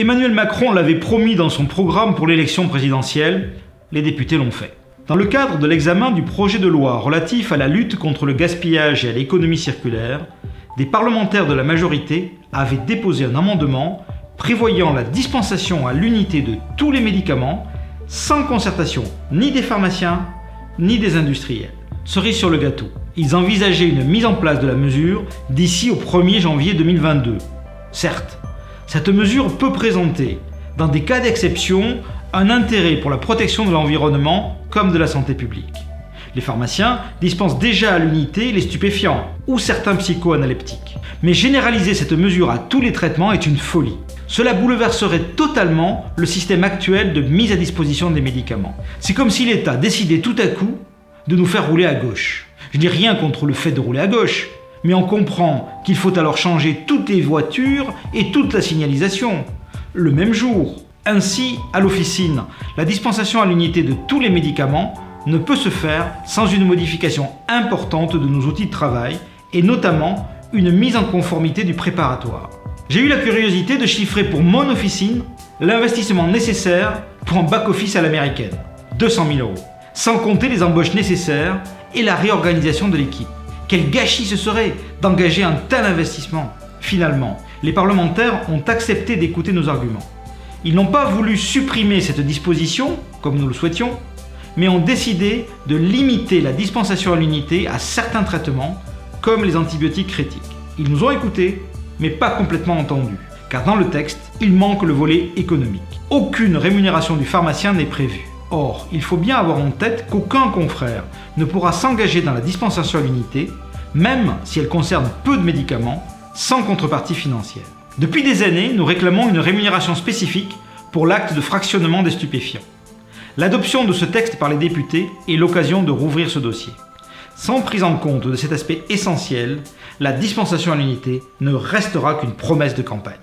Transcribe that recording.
Emmanuel Macron l'avait promis dans son programme pour l'élection présidentielle, les députés l'ont fait. Dans le cadre de l'examen du projet de loi relatif à la lutte contre le gaspillage et à l'économie circulaire, des parlementaires de la majorité avaient déposé un amendement prévoyant la dispensation à l'unité de tous les médicaments sans concertation ni des pharmaciens ni des industriels. Cerise sur le gâteau, ils envisageaient une mise en place de la mesure d'ici au 1er janvier 2022. Certes, cette mesure peut présenter, dans des cas d'exception, un intérêt pour la protection de l'environnement comme de la santé publique. Les pharmaciens dispensent déjà à l'unité les stupéfiants ou certains psychoanaleptiques. Mais généraliser cette mesure à tous les traitements est une folie. Cela bouleverserait totalement le système actuel de mise à disposition des médicaments. C'est comme si l'État décidait tout à coup de nous faire rouler à gauche. Je n'ai rien contre le fait de rouler à gauche, mais on comprend qu'il faut alors changer toutes les voitures et toute la signalisation, le même jour. Ainsi, à l'officine, la dispensation à l'unité de tous les médicaments ne peut se faire sans une modification importante de nos outils de travail et notamment une mise en conformité du préparatoire. J'ai eu la curiosité de chiffrer pour mon officine l'investissement nécessaire pour un back-office à l'américaine, 200 000 €, sans compter les embauches nécessaires et la réorganisation de l'équipe. Quel gâchis ce serait d'engager un tel investissement. Finalement, les parlementaires ont accepté d'écouter nos arguments. Ils n'ont pas voulu supprimer cette disposition, comme nous le souhaitions, mais ont décidé de limiter la dispensation à l'unité à certains traitements, comme les antibiotiques critiques. Ils nous ont écoutés, mais pas complètement entendus, car dans le texte, il manque le volet économique. Aucune rémunération du pharmacien n'est prévue. Or, il faut bien avoir en tête qu'aucun confrère ne pourra s'engager dans la dispensation à l'unité, même si elle concerne peu de médicaments, sans contrepartie financière. Depuis des années, nous réclamons une rémunération spécifique pour l'acte de fractionnement des stupéfiants. L'adoption de ce texte par les députés est l'occasion de rouvrir ce dossier. Sans prise en compte de cet aspect essentiel, la dispensation à l'unité ne restera qu'une promesse de campagne.